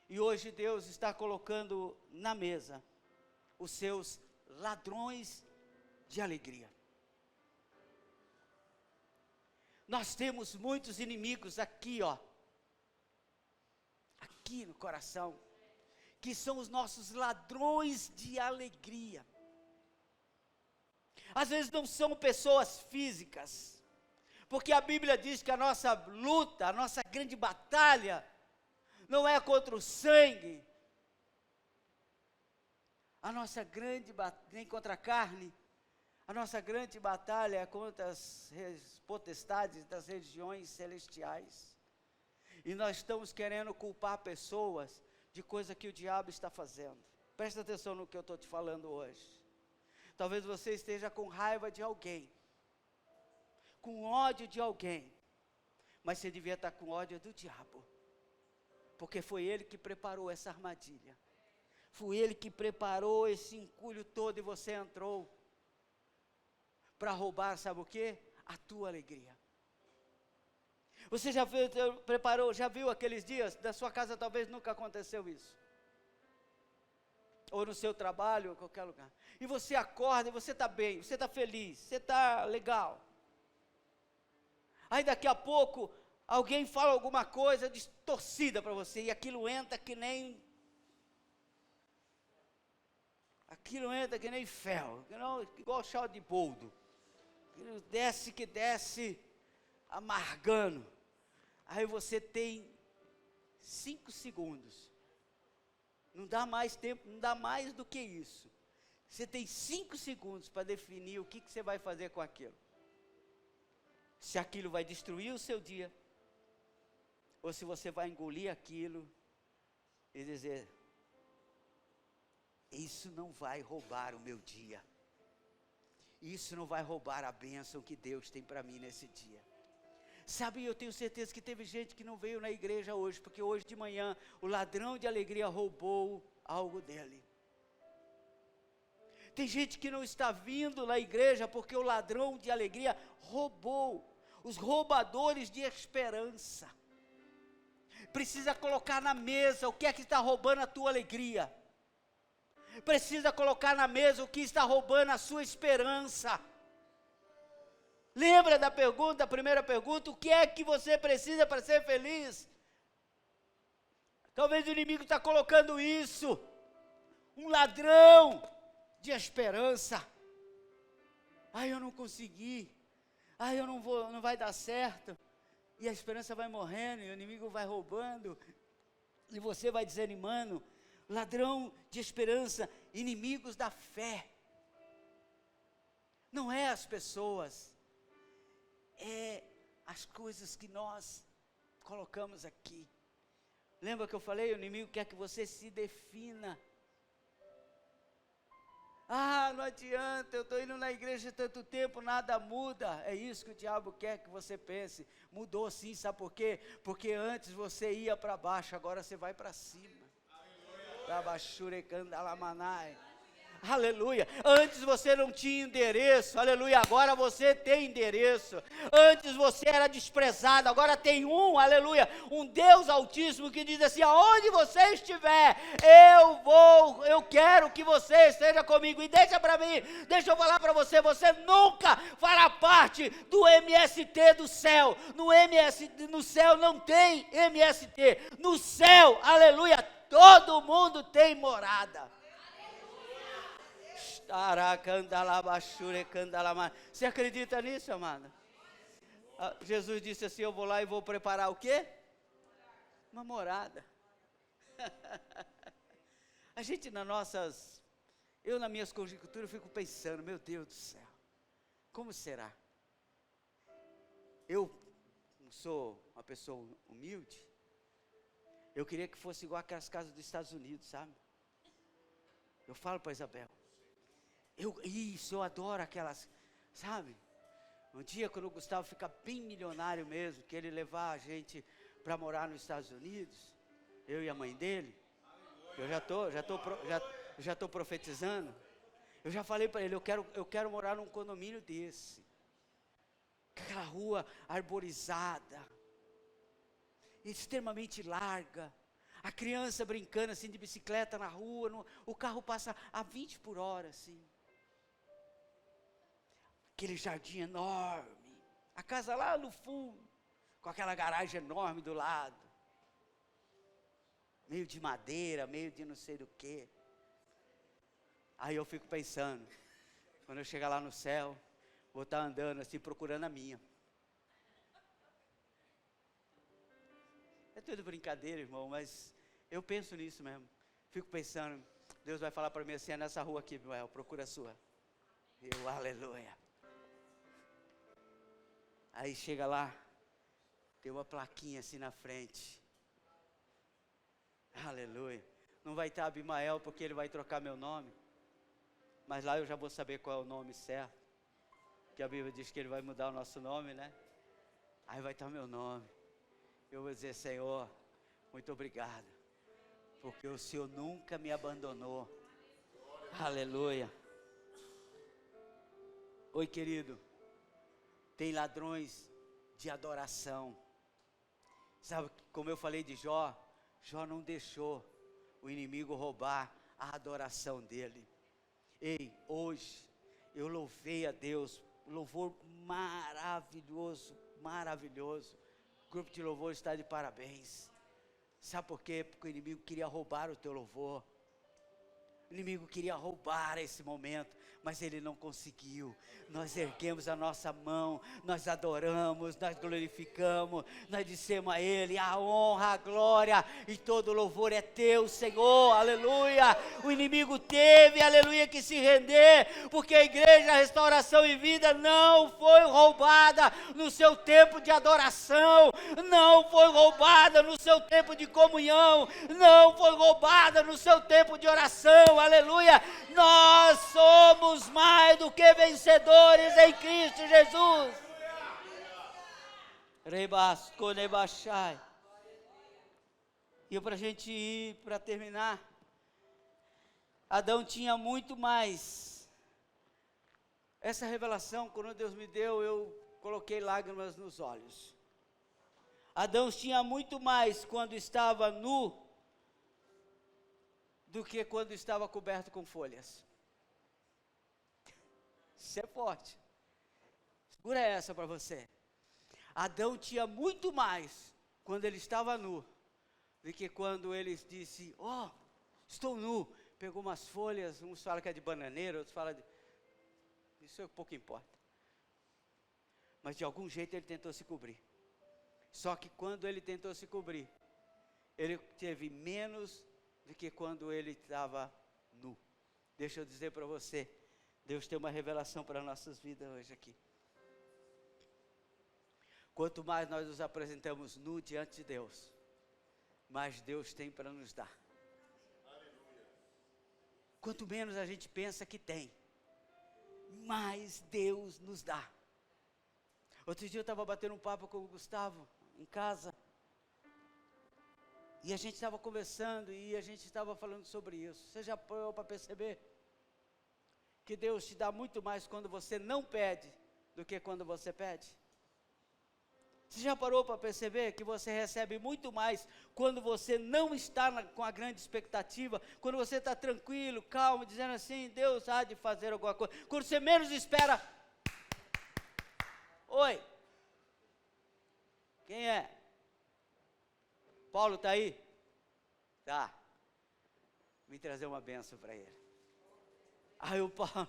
Speaker 1: E hoje Deus está colocando na mesa os seus ladrões de alegria. Nós temos muitos inimigos aqui, aqui no coração, que são os nossos ladrões de alegria. Às vezes não são pessoas físicas, porque a Bíblia diz que a nossa luta, a nossa grande batalha, não é contra o sangue, nem contra a carne. A nossa grande batalha é contra as potestades das regiões celestiais. E nós estamos querendo culpar pessoas de coisa que o diabo está fazendo. Presta atenção no que eu estou te falando hoje. Talvez você esteja com raiva de alguém, com ódio de alguém, mas você devia estar com ódio do diabo, porque foi ele que preparou essa armadilha. Foi ele que preparou esse entulho todo e você entrou para roubar, sabe o quê? A tua alegria. Você já viu aqueles dias, da sua casa talvez nunca aconteceu isso. Ou no seu trabalho, ou em qualquer lugar. E você acorda e você está bem, você está feliz, você está legal. Aí daqui a pouco, alguém fala alguma coisa distorcida para você, e aquilo entra que nem ferro, igual chá de boldo. Que desce amargando. Aí você tem 5 segundos. Não dá mais tempo, não dá mais do que isso. Você tem 5 segundos para definir o que você vai fazer com aquilo. Se aquilo vai destruir o seu dia, ou se você vai engolir aquilo e dizer: isso não vai roubar o meu dia. Isso não vai roubar a bênção que Deus tem para mim nesse dia. Sabe, eu tenho certeza que teve gente que não veio na igreja hoje, porque hoje de manhã o ladrão de alegria roubou algo dele. Tem gente que não está vindo na igreja porque o ladrão de alegria roubou. Os roubadores de esperança. Precisa colocar na mesa o que é que está roubando a tua alegria. Precisa colocar na mesa o que está roubando a sua esperança. Lembra da primeira pergunta, o que é que você precisa para ser feliz? Talvez o inimigo está colocando isso, um ladrão de esperança. Eu não consegui, eu não vou, não vai dar certo, e a esperança vai morrendo, e o inimigo vai roubando, e você vai desanimando. Ladrão de esperança, inimigos da fé. Não é as pessoas, é as coisas que nós colocamos aqui. Lembra que eu falei? O inimigo quer que você se defina. Não adianta, eu estou indo na igreja há tanto tempo, nada muda. É isso que o diabo quer que você pense. Mudou sim, sabe por quê? Porque antes você ia para baixo, agora você vai para cima. Aleluia. Antes você não tinha endereço, aleluia, agora você tem endereço. Antes você era desprezado, agora tem aleluia, um Deus altíssimo que diz assim: aonde você estiver, eu quero que você esteja comigo. E deixa eu falar para você, você nunca fará parte do MST do céu. No céu não tem MST, no céu, aleluia, todo mundo tem morada. Você acredita nisso, amada? Jesus disse assim: eu vou lá e vou preparar o quê? Uma morada. A gente eu nas minhas conjecturas fico pensando, meu Deus do céu, como será? Eu sou uma pessoa humilde, eu queria que fosse igual aquelas casas dos Estados Unidos, sabe? Eu falo para Isabel, eu adoro aquelas, sabe? Um dia quando o Gustavo fica bem milionário mesmo, que ele levar a gente para morar nos Estados Unidos, eu e a mãe dele. Eu já estou profetizando. Eu já falei para ele, eu quero morar num condomínio desse. Aquela rua arborizada, extremamente larga. A criança brincando assim de bicicleta na rua, o carro passa a 20 por hora assim. Aquele jardim enorme. A casa lá no fundo, com aquela garagem enorme do lado. Meio de madeira, meio de não sei do que. Aí eu fico pensando, quando eu chegar lá no céu, vou estar andando assim, procurando a minha. É tudo brincadeira, irmão, mas eu penso nisso mesmo. Fico pensando, Deus vai falar para mim assim, é nessa rua aqui, Noel, procura a sua. Eu, aleluia. Aí chega lá, tem uma plaquinha assim na frente. Aleluia. Não vai estar Abimael porque ele vai trocar meu nome. Mas lá eu já vou saber qual é o nome certo. Porque a Bíblia diz que ele vai mudar o nosso nome, né? Aí vai estar meu nome. Eu vou dizer, Senhor, muito obrigado. Porque o Senhor nunca me abandonou. Aleluia. Oi, querido. Tem ladrões de adoração. Sabe, como eu falei de Jó, Jó não deixou o inimigo roubar a adoração dele. Ei, hoje eu louvei a Deus, louvor maravilhoso, maravilhoso. O grupo de louvor está de parabéns. Sabe por quê? Porque o inimigo queria roubar o teu louvor. O inimigo queria roubar esse momento, mas ele não conseguiu. Nós erguemos a nossa mão, nós adoramos, nós glorificamos, nós dissemos a Ele, a honra, a glória e todo louvor é teu, Senhor, aleluia. O inimigo teve, aleluia, que se render, porque a igreja, restauração e vida não foi roubada no seu tempo de adoração, não foi roubada no seu tempo de comunhão, não foi roubada no seu tempo de oração, aleluia. Nós somos mais do que vencedores em Cristo Jesus. Rebasco, nebachai. E para a gente ir, para terminar, Adão tinha muito mais. Essa revelação, quando Deus me deu, eu coloquei lágrimas nos olhos. Adão tinha muito mais quando estava nu do que quando estava coberto com folhas. Isso é forte. Segura essa para você. Adão tinha muito mais quando ele estava nu do que quando ele disse, estou nu. Pegou umas folhas, uns falam que é de bananeira, outros falam de... Isso pouco importa. Mas de algum jeito ele tentou se cobrir. Só que quando ele tentou se cobrir, ele teve menos do que quando ele estava nu. Deixa eu dizer para você, Deus tem uma revelação para nossas vidas hoje aqui. Quanto mais nós nos apresentamos nu diante de Deus, mais Deus tem para nos dar. Aleluia. Quanto menos a gente pensa que tem, mais Deus nos dá. Outro dia eu estava batendo um papo com o Gustavo em casa. E a gente estava conversando e a gente estava falando sobre isso. Você já parou para perceber que Deus te dá muito mais quando você não pede do que quando você pede? Você já parou para perceber que você recebe muito mais quando você não está com a grande expectativa, quando você está tranquilo, calmo, dizendo assim, Deus há de fazer alguma coisa. Quando você menos espera, oi, quem é? Paulo está aí? Tá. Vim trazer uma bênção para ele. Aí o Paulo,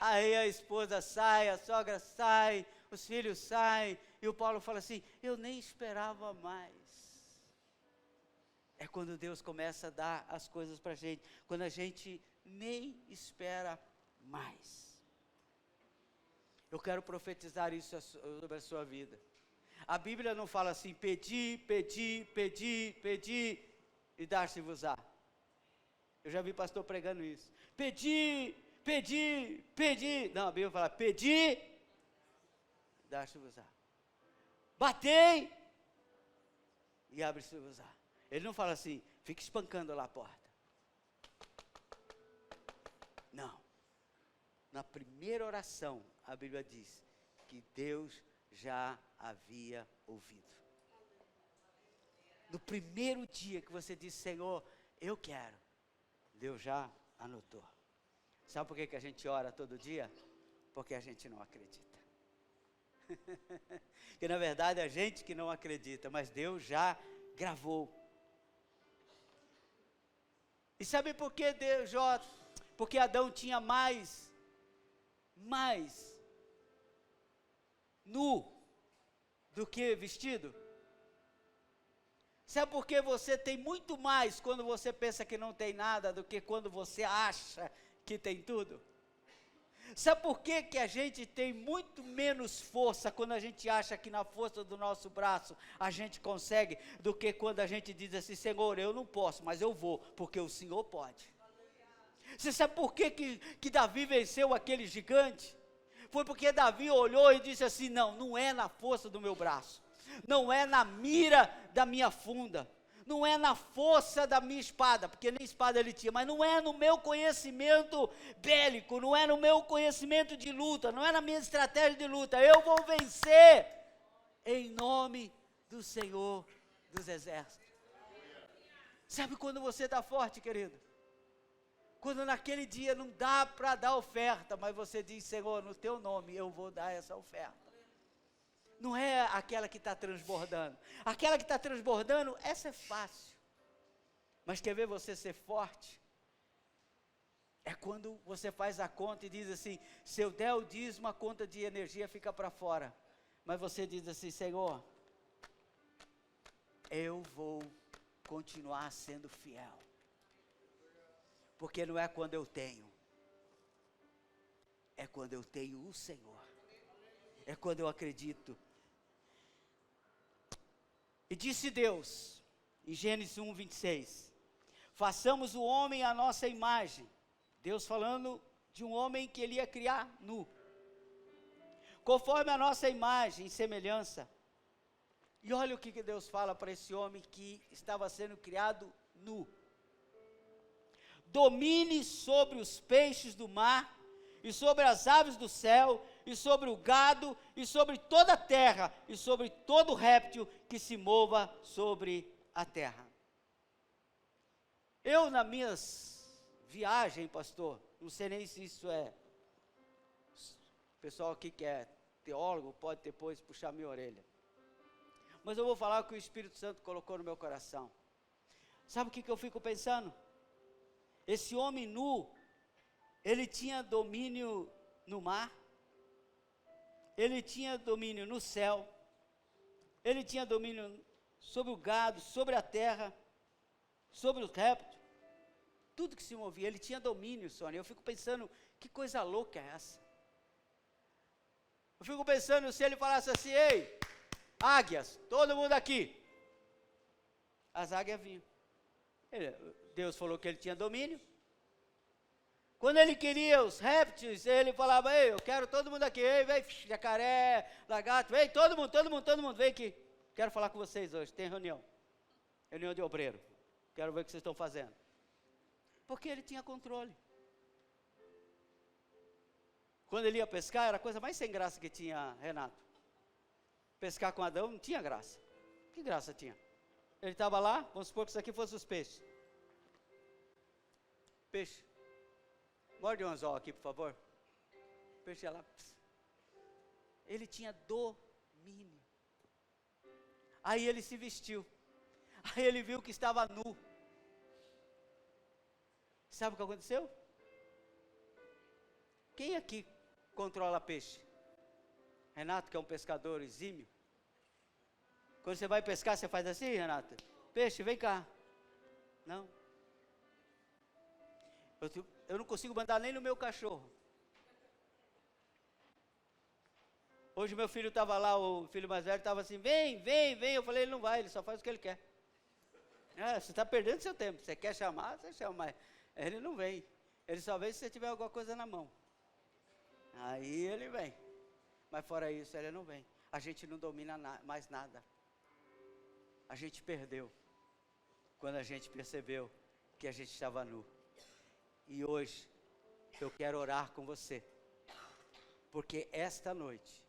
Speaker 1: aí a esposa sai, a sogra sai, os filhos saem, e o Paulo fala assim, eu nem esperava mais. É quando Deus começa a dar as coisas para a gente, quando a gente nem espera mais. Eu quero profetizar isso sobre a sua vida. A Bíblia não fala assim, pedi, e dar-se-vos-á. Eu já vi pastor pregando isso. Pedi. Não, a Bíblia fala, pedi, dar-se-vos-á. Batei, e abre seus olhos. Ele não fala assim, fica espancando lá a porta. Não. Na primeira oração, a Bíblia diz que Deus já havia ouvido. No primeiro dia que você disse, Senhor, eu quero, Deus já anotou. Sabe por que a gente ora todo dia? Porque a gente não acredita. Que na verdade é a gente que não acredita, mas Deus já gravou. E sabe por que Deus, porque Adão tinha mais nu do que vestido? Sabe por que você tem muito mais quando você pensa que não tem nada do que quando você acha que tem tudo? Sabe por que a gente tem muito menos força quando a gente acha que na força do nosso braço a gente consegue, do que quando a gente diz assim, Senhor, eu não posso, mas eu vou, porque o Senhor pode. Você sabe por que Davi venceu aquele gigante? Foi porque Davi olhou e disse assim, não é na força do meu braço, não é na mira da minha funda, não é na força da minha espada, porque nem espada ele tinha, mas não é no meu conhecimento bélico, não é no meu conhecimento de luta, não é na minha estratégia de luta, eu vou vencer em nome do Senhor dos Exércitos. Sabe quando você está forte, querido? Quando naquele dia não dá para dar oferta, mas você diz, Senhor, no teu nome eu vou dar essa oferta. Não é aquela que está transbordando. Aquela que está transbordando, essa é fácil. Mas quer ver você ser forte? É quando você faz a conta e diz assim, se eu der o dízimo, a conta de energia fica para fora. Mas você diz assim, Senhor, eu vou continuar sendo fiel. Porque não é quando eu tenho, é quando eu tenho o Senhor, é quando eu acredito. E disse Deus, em Gênesis 1, 26, façamos o homem à nossa imagem. Deus falando de um homem que ele ia criar nu, conforme a nossa imagem e semelhança. E olha o que Deus fala para esse homem que estava sendo criado nu. Domine sobre os peixes do mar, e sobre as aves do céu, e sobre o gado, e sobre toda a terra, e sobre todo réptil que se mova sobre a terra. Eu, nas minhas viagens, pastor, não sei nem se isso é, o pessoal aqui que é teólogo, pode depois puxar minha orelha, mas eu vou falar o que o Espírito Santo colocou no meu coração. Sabe o que eu fico pensando? Esse homem nu, ele tinha domínio no mar, ele tinha domínio no céu, ele tinha domínio sobre o gado, sobre a terra, sobre os répteis, tudo que se movia, ele tinha domínio, Sônia. Eu fico pensando, que coisa louca é essa? Eu fico pensando, se ele falasse assim, ei, águias, todo mundo aqui, as águias vinham. Deus falou que ele tinha domínio. Quando ele queria os répteis, ele falava, ei, eu quero todo mundo aqui, ei, vem, jacaré, lagarto, vem, todo mundo, vem aqui. Quero falar com vocês hoje, tem reunião de obreiro, quero ver o que vocês estão fazendo. Porque ele tinha controle. Quando ele ia pescar, era a coisa mais sem graça que tinha, Renato. Pescar com Adão não tinha graça. Que graça tinha? Ele estava lá, vamos supor que isso aqui fosse os peixes. Peixe. Morde um anzol aqui, por favor. Peixe ia lá. Ele tinha domínio. Aí ele se vestiu. Aí ele viu que estava nu. Sabe o que aconteceu? Quem aqui controla peixe? Renato, que é um pescador exímio. Quando você vai pescar, você faz assim, Renato? Peixe, vem cá. Não. Eu não consigo mandar nem no meu cachorro. Hoje meu filho estava lá, o filho mais velho estava assim, vem. Eu falei, ele não vai, ele só faz o que ele quer. Você está perdendo seu tempo. Você quer chamar, você chama, mas ele não vem. Ele só vem se você tiver alguma coisa na mão. Aí ele vem. Mas fora isso, ele não vem. A gente não domina mais nada. a gente perdeu quando a gente percebeu que a gente estava nu. E hoje eu quero orar com você, porque esta noite,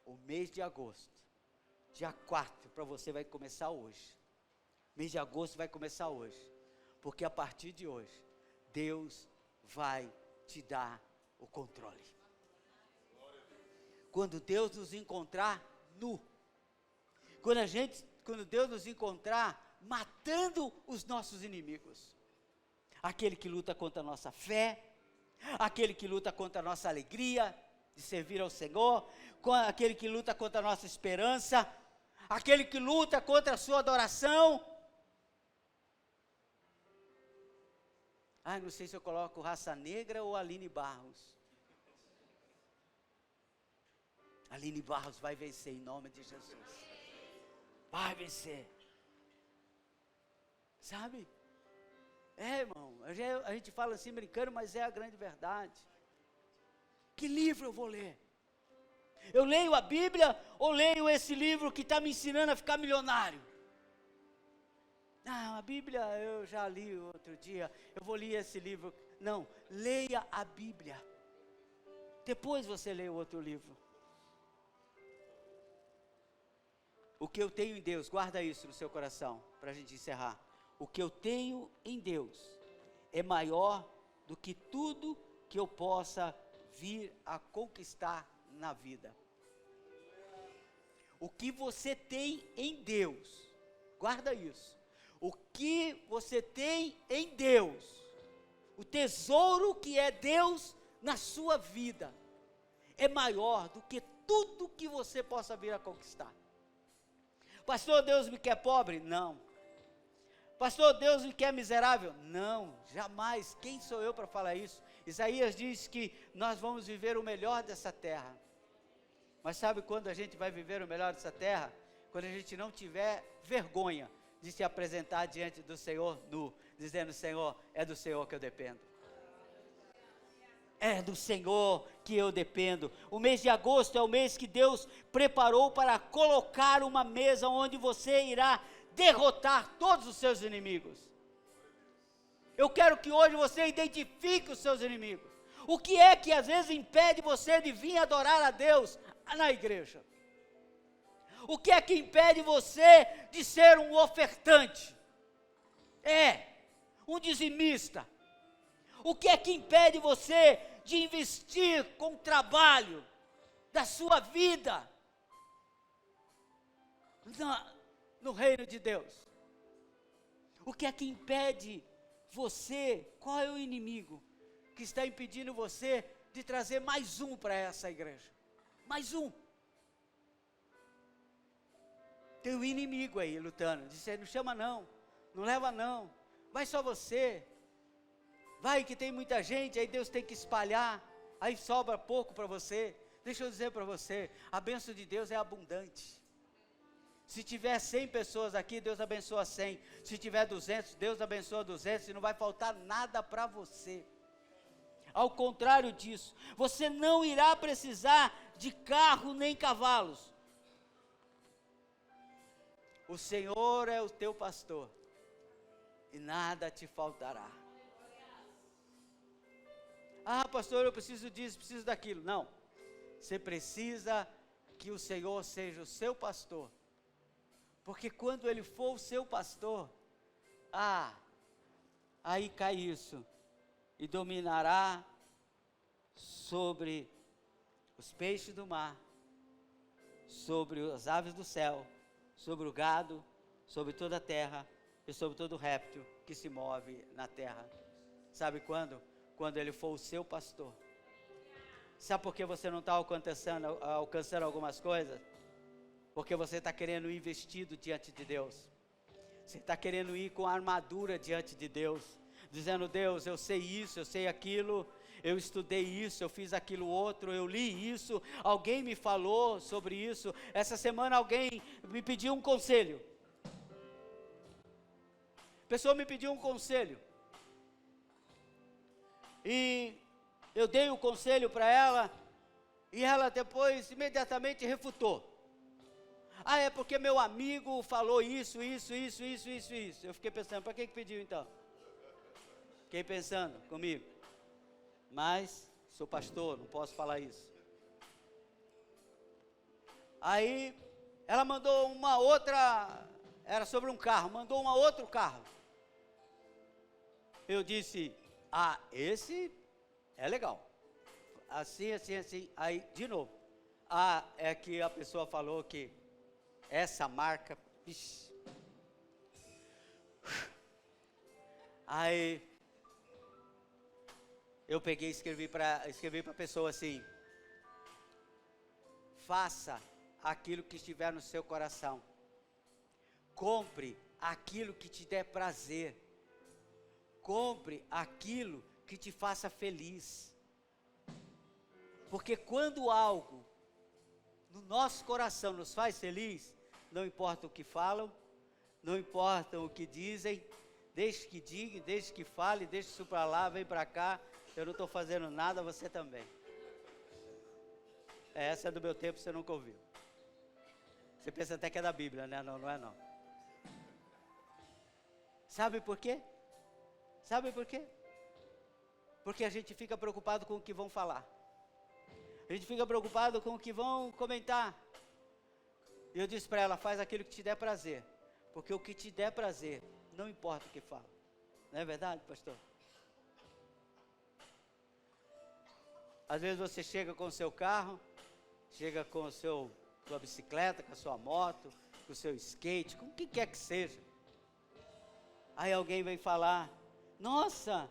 Speaker 1: o mês de agosto, dia 4, para você vai começar hoje. Mês de agosto vai começar hoje, porque a partir de hoje, Deus vai te dar o controle. Quando Deus nos encontrar nu, quando Deus nos encontrar matando os nossos inimigos, aquele que luta contra a nossa fé, aquele que luta contra a nossa alegria de servir ao Senhor, aquele que luta contra a nossa esperança, aquele que luta contra a sua adoração. Não sei se eu coloco Raça Negra ou Aline Barros. Aline Barros vai vencer em nome de Jesus. Vai vencer. Sabe? Irmão, a gente fala assim brincando, mas é a grande verdade. Que livro eu vou ler? Eu leio a Bíblia ou leio esse livro que está me ensinando a ficar milionário? A Bíblia eu já li outro dia, eu vou ler esse livro. Não, leia a Bíblia. Depois você lê o outro livro. O que eu tenho em Deus, guarda isso no seu coração, para a gente encerrar. O que eu tenho em Deus é maior do que tudo que eu possa vir a conquistar na vida. O que você tem em Deus, guarda isso. O que você tem em Deus, o tesouro que é Deus na sua vida, é maior do que tudo que você possa vir a conquistar. Pastor, Deus me quer pobre? Não. Pastor, Deus me quer miserável? Não, jamais. Quem sou eu para falar isso? Isaías diz que nós vamos viver o melhor dessa terra. Mas sabe quando a gente vai viver o melhor dessa terra? Quando a gente não tiver vergonha de se apresentar diante do Senhor nu, dizendo: Senhor, é do Senhor que eu dependo. É do Senhor que eu dependo. O mês de agosto é o mês que Deus preparou para colocar uma mesa onde você irá derrotar todos os seus inimigos. Eu quero que hoje você identifique os seus inimigos. O que é que às vezes impede você de vir adorar a Deus na igreja? O que é que impede você de ser um ofertante? Um dizimista. O que é que impede você de investir com o trabalho da sua vida no reino de Deus? O que é que impede você, qual é o inimigo que está impedindo você de trazer mais um para essa igreja? Mais um. Tem um inimigo aí lutando, disse: não chama não, não leva não, vai só você. Vai que tem muita gente, aí Deus tem que espalhar, aí sobra pouco para você. Deixa eu dizer para você, a bênção de Deus é abundante. Se tiver 100 pessoas aqui, Deus abençoa 100. Se tiver 200, Deus abençoa 200, e não vai faltar nada para você. Ao contrário disso, você não irá precisar de carro nem cavalos. O Senhor é o teu pastor, e nada te faltará. Pastor, eu preciso disso, preciso daquilo. Não, você precisa que o Senhor seja o seu pastor, porque quando Ele for o seu pastor, aí cai isso, e dominará sobre os peixes do mar, sobre as aves do céu, sobre o gado, sobre toda a terra, e sobre todo réptil que se move na terra. Sabe quando? Quando Ele for o seu pastor. Sabe por que você não está alcançando algumas coisas? Porque você está querendo ir vestido diante de Deus. Você está querendo ir com a armadura diante de Deus, dizendo: Deus, eu sei isso, eu sei aquilo, eu estudei isso, eu fiz aquilo outro, eu li isso, alguém me falou sobre isso, essa semana alguém me pediu um conselho. A pessoa me pediu um conselho, e eu dei o conselho para ela, e ela depois imediatamente refutou. Ah, é porque meu amigo falou isso. Eu fiquei pensando, para que pediu então? Fiquei pensando comigo. Mas, sou pastor, não posso falar isso. Aí, ela mandou uma outra, era sobre um carro, mandou um outro carro. Eu disse, esse é legal. Assim, aí, de novo. É que a pessoa falou que essa marca, Aí, eu peguei e escrevi para a pessoa assim: faça aquilo que estiver no seu coração. Compre aquilo que te der prazer. Compre aquilo que te faça feliz. Porque quando algo no nosso coração nos faz feliz, não importa o que falam, não importa o que dizem, deixe que diga, deixe que fale, deixe isso para lá, vem para cá, eu não estou fazendo nada, você também. Essa é do meu tempo, você nunca ouviu. Você pensa até que é da Bíblia, né? Não, não é não. Sabe por quê? Sabe por quê? Porque a gente fica preocupado com o que vão falar. A gente fica preocupado com o que vão comentar. E eu disse para ela, faz aquilo que te der prazer. Porque o que te der prazer, não importa o que fala. Não é verdade, pastor? Às vezes você chega com o seu carro, chega com sua bicicleta, com a sua moto, com o seu skate, com o que quer que seja. Aí alguém vem falar, nossa,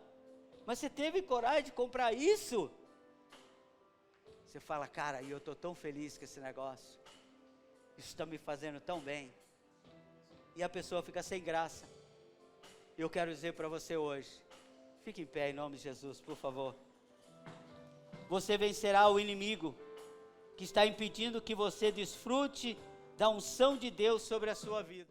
Speaker 1: mas você teve coragem de comprar isso? Você fala, cara, eu estou tão feliz com esse negócio. Isso está me fazendo tão bem. E a pessoa fica sem graça. Eu quero dizer para você hoje, fique em pé em nome de Jesus, por favor. Você vencerá o inimigo que está impedindo que você desfrute da unção de Deus sobre a sua vida.